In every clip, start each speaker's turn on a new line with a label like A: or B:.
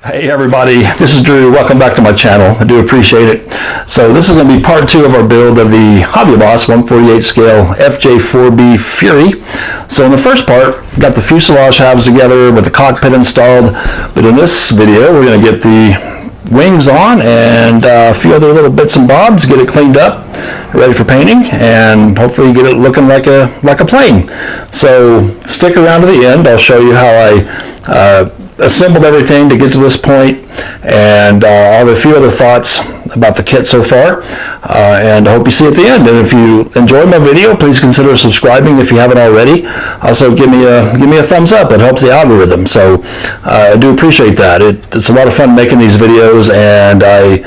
A: Hey everybody, this is Drew. Welcome back to my channel. I do appreciate it. So this is going to be part 2 of our build of the Hobby Boss 1/48 scale FJ-4B Fury. So in the first part, we got the fuselage halves together with the cockpit installed. But in this video, we're going to get the wings on and a few other little bits and bobs, get it cleaned up, ready for painting, and hopefully get it looking like a plane. So stick around to the end. I'll show you how I assembled everything to get to this point, and I'll have a few other thoughts about the kit so far, and I hope you see at the end. And if you enjoyed my video, please consider subscribing if you haven't already. Also give me a thumbs up. It helps the algorithm, so I do appreciate that. It's a lot of fun making these videos, and I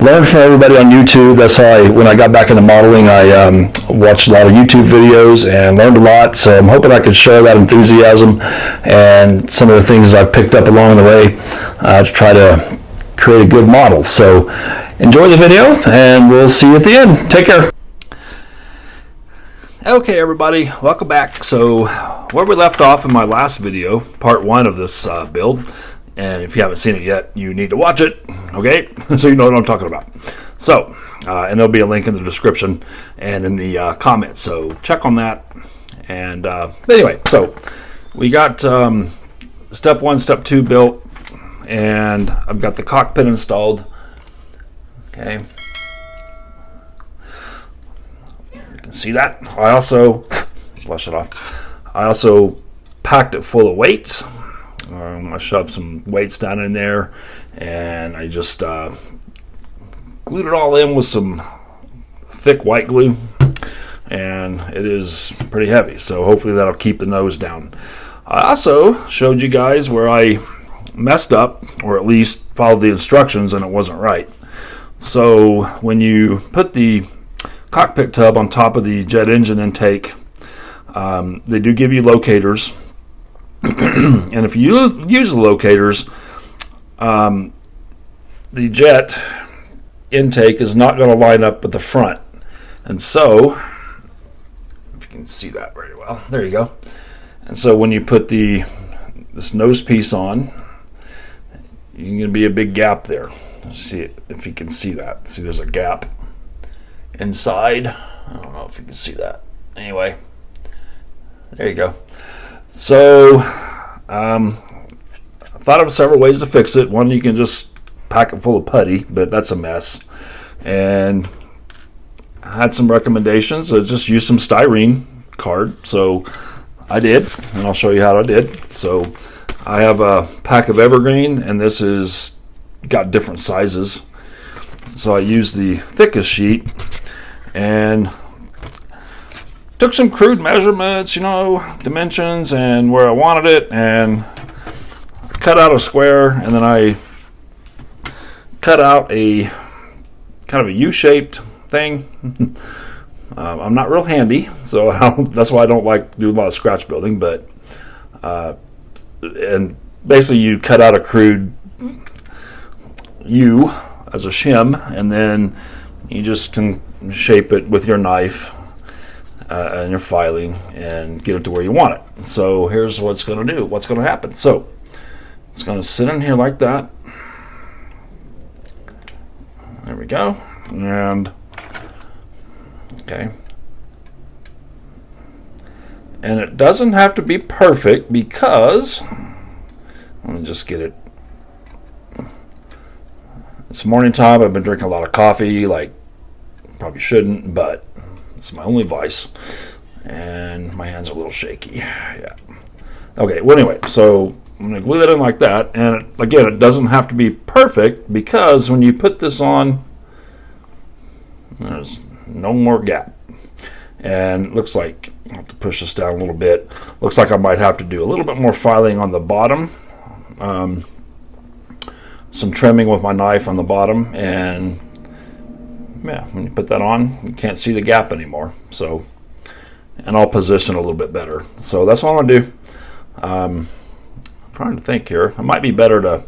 A: learned from everybody on YouTube. That's how when I got back into modeling, I watched a lot of YouTube videos and learned a lot, so I'm hoping I could share that enthusiasm and some of the things I've picked up along the way to try to create a good model. So enjoy the video, and we'll see you at the end. Take care. Okay everybody, welcome back. So where we left off in my last video, part 1 of this build, and if you haven't seen it yet, you need to watch it, okay? So you know what I'm talking about. So, and there'll be a link in the description and in the comments, so check on that. And anyway, so we got step 1, step 2 built, and I've got the cockpit installed, okay? You can see that. I also, flush it off, I also packed it full of weights. I shoved some weights down in there, and I just glued it all in with some thick white glue, and it is pretty heavy, so hopefully that'll keep the nose down. I also showed you guys where I messed up, or at least followed the instructions and it wasn't right. So when you put the cockpit tub on top of the jet engine intake, they do give you locators. And if you use the locators, the jet intake is not going to line up with the front. And so, if you can see that very well, there you go. And so when you put this nose piece on, you're going to be a big gap there. See it, if you can see that. See, there's a gap inside. I don't know if you can see that. Anyway, there you go. So I thought of several ways to fix it. One, you can just pack it full of putty, but that's a mess. And I had some recommendations. So just use some styrene card. So I did, and I'll show you how I did. So I have a pack of evergreen, and this is got different sizes. So I used the thickest sheet and took some crude measurements, dimensions and where I wanted it, and cut out a square, and then I cut out a kind of a U-shaped thing. I'm not real handy, so that's why I don't like to do a lot of scratch building, but and basically you cut out a crude U as a shim, and then you just can shape it with your knife and your filing and get it to where you want it. So here's what's going to happen. So it's going to sit in here like that. There we go. And okay. And it doesn't have to be perfect, because let me just get it. It's morning time. I've been drinking a lot of coffee, like probably shouldn't, but it's my only vice, and my hands are a little shaky. Yeah. Okay, well anyway, so I'm going to glue that in like that, and again, it doesn't have to be perfect, because when you put this on, there's no more gap. And it looks like I'll have to push this down a little bit. Looks like I might have to do a little bit more filing on the bottom. Some trimming with my knife on the bottom, and yeah, when you put that on, you can't see the gap anymore. So, and I'll position a little bit better. So that's what I'm gonna do. I'm trying to think here. It might be better to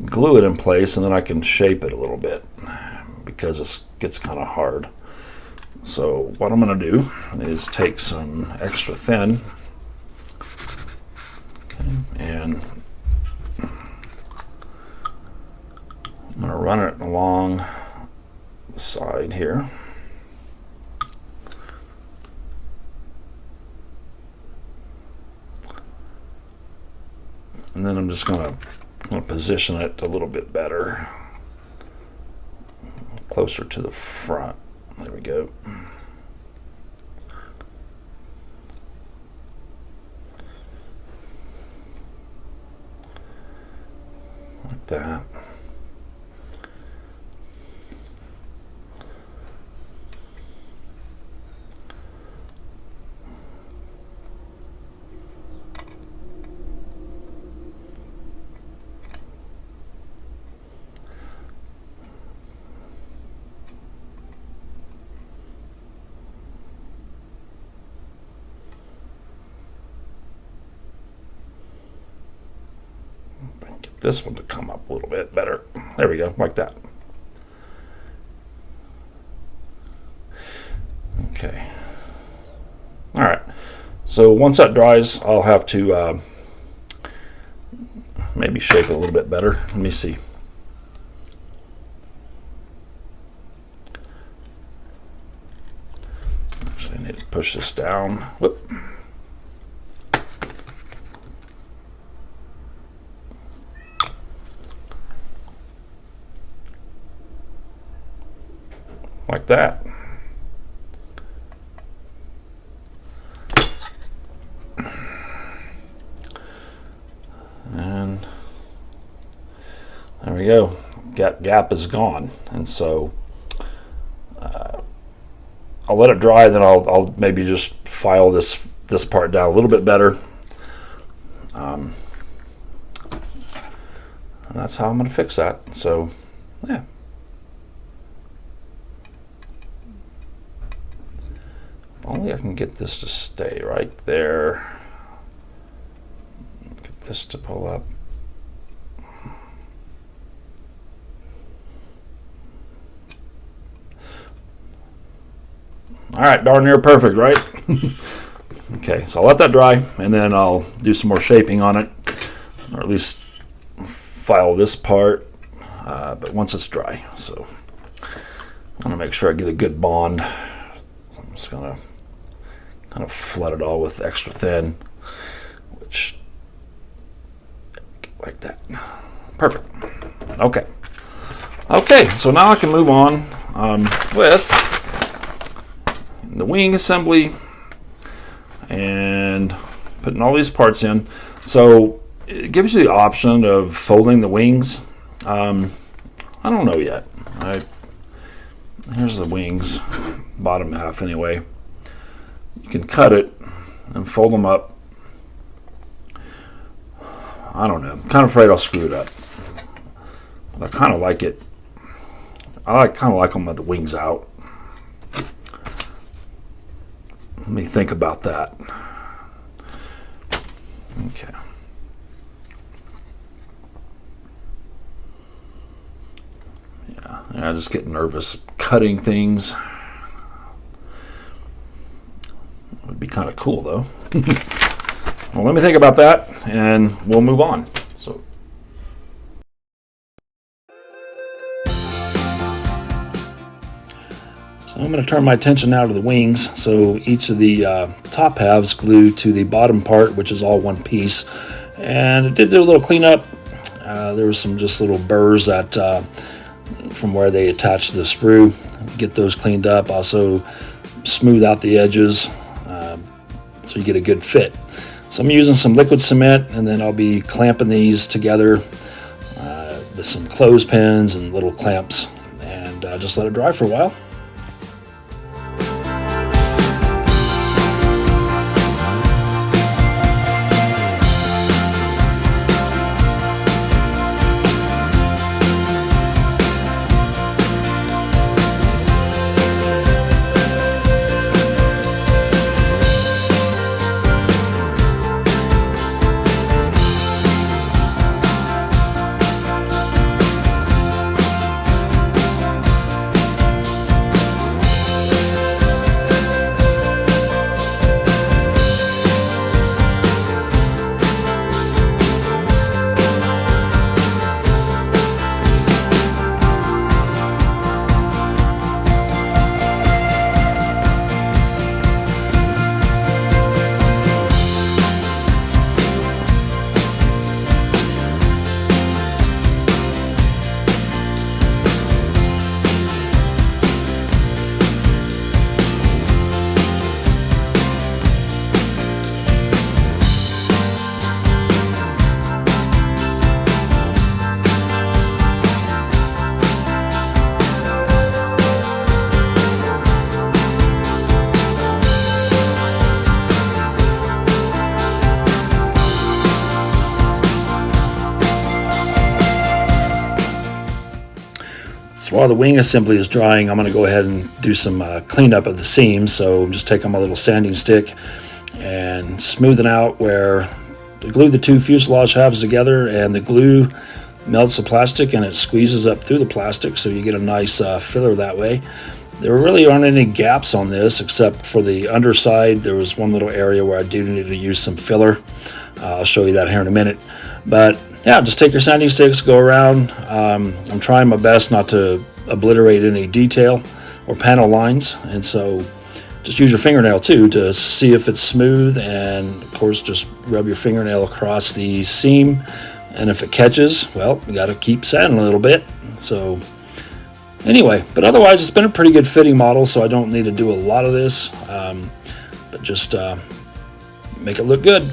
A: glue it in place, and then I can shape it a little bit, because it gets kind of hard. So what I'm gonna do is take some extra thin, okay, and run it along the side here. And then I'm just going to position it a little bit better, closer to the front. There we go. Like that. Get this one to come up a little bit better. There we go, like that. Okay. All right. So once that dries, I'll have to maybe shape it a little bit better. Let me see. Actually, I need to push this down. Whoop. Like that. And there we go. Gap is gone. And so I'll let it dry, then I'll maybe just file this part down a little bit better. And that's how I'm going to fix that. So, yeah. Only I can get this to stay right there. Get this to pull up. All right, darn near perfect, right? Okay, so I'll let that dry, and then I'll do some more shaping on it, or at least file this part, but once it's dry. So I'm gonna make sure I get a good bond. So I'm just gonna kind of flood it all with extra thin, which, like that. Perfect. Okay. Okay, so now I can move on with the wing assembly and putting all these parts in. So it gives you the option of folding the wings. I don't know yet. Here's the wings, bottom half anyway. You can cut it and fold them up. I don't know. I'm kind of afraid I'll screw it up. But I kind of like it. I kind of like them with the wings out. Let me think about that. Okay. Yeah, I just get nervous cutting things. It would be kind of cool though. Well, let me think about that and we'll move on. So I'm going to turn my attention now to the wings. So each of the top halves glued to the bottom part, which is all one piece. And it did do a little cleanup. There was some just little burrs that from where they attached the sprue. Get those cleaned up. Also smooth out the edges so you get a good fit. So I'm using some liquid cement, and then I'll be clamping these together with some clothespins and little clamps, and just let it dry for a while. So while the wing assembly is drying, I'm going to go ahead and do some cleanup of the seams. So I'm just taking my little sanding stick and smoothing out where I glued the two fuselage halves together, and the glue melts the plastic and it squeezes up through the plastic, so you get a nice filler that way. There really aren't any gaps on this except for the underside. There was one little area where I do need to use some filler. I'll show you that here in a minute. But yeah, just take your sanding sticks, go around. I'm trying my best not to obliterate any detail or panel lines, and so just use your fingernail too to see if it's smooth, and of course just rub your fingernail across the seam, and if it catches, well, you got to keep sanding a little bit. So anyway, but otherwise it's been a pretty good fitting model, so I don't need to do a lot of this, but just make it look good.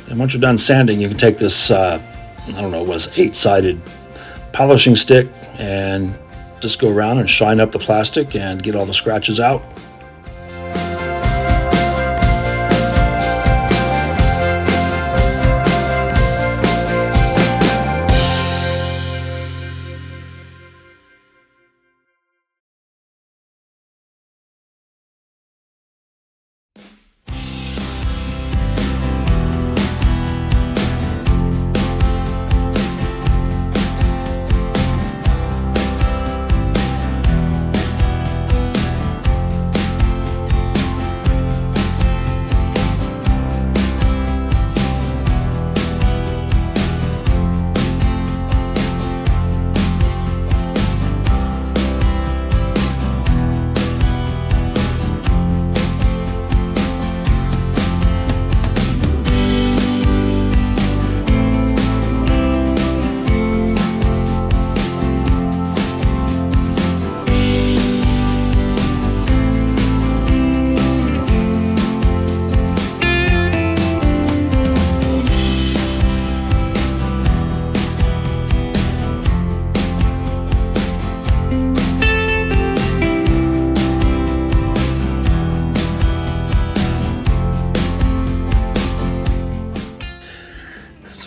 A: And once you're done sanding, you can take this, I don't know, it was 8-sided polishing stick, and just go around and shine up the plastic and get all the scratches out.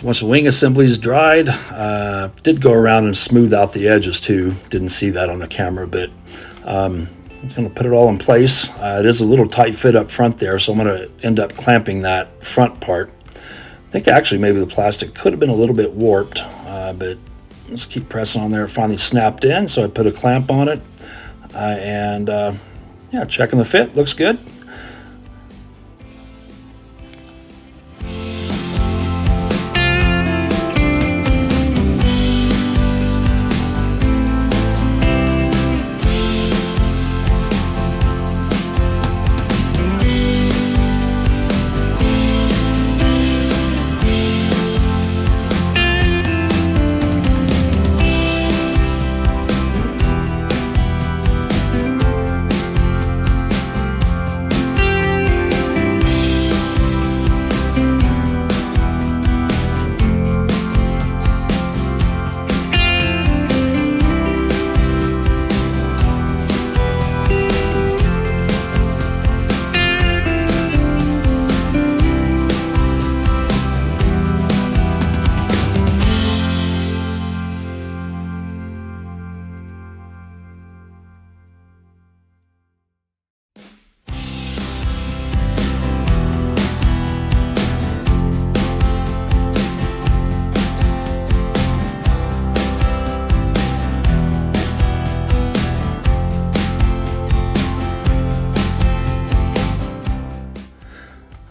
A: Once the wing assembly is dried, did go around and smooth out the edges too. Didn't see that on the camera, but I'm going to put it all in place. It is a little tight fit up front there, so I'm going to end up clamping that front part. I think actually maybe the plastic could have been a little bit warped, but let's keep pressing on there. It finally snapped in, so I put a clamp on it, and yeah, checking the fit. Looks good.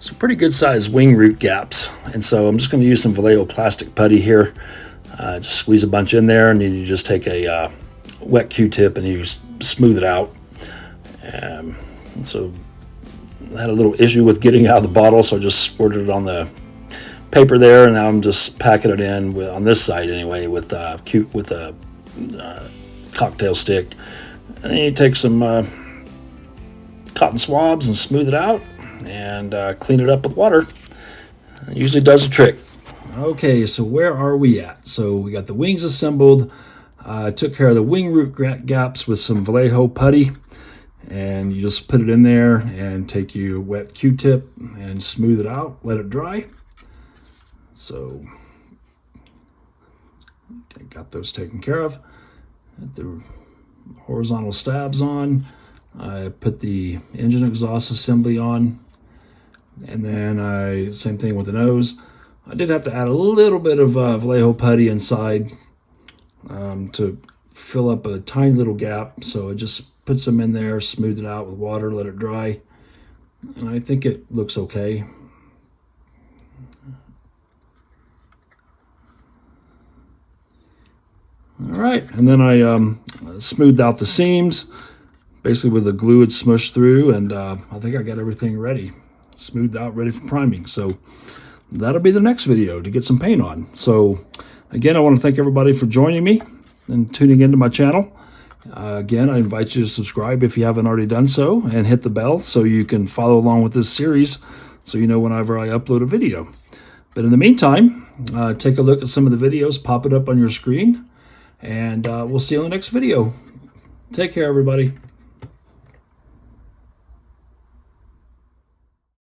A: Some pretty good sized wing root gaps, and so I'm just going to use some Vallejo plastic putty here. Just squeeze a bunch in there, and then you just take a wet Q-tip and you smooth it out. And so I had a little issue with getting out of the bottle, so I just squirted it on the paper there, and now I'm just packing it in on this side anyway with a cocktail stick, And then you take some cotton swabs and smooth it out and clean it up with water. It usually does the trick. Okay, so where are we at? So we got the wings assembled. I took care of the wing root gaps with some Vallejo putty, and you just put it in there and take your wet Q-tip and smooth it out, let it dry. So I got those taken care of. Got the horizontal stabs on. I put the engine exhaust assembly on, and then same thing with the nose. I did have to add a little bit of Vallejo putty inside to fill up a tiny little gap. So I just put some in there, smooth it out with water, let it dry, and I think it looks okay. All right, and then I smoothed out the seams, basically with the glue it smushed through, and I think I got everything ready, smoothed out, ready for priming. So that'll be the next video to get some paint on. So again, I want to thank everybody for joining me and tuning into my channel. Again, I invite you to subscribe if you haven't already done so, and hit the bell so you can follow along with this series so you know whenever I upload a video. But in the meantime, take a look at some of the videos, pop it up on your screen, and we'll see you on the next video. Take care, everybody.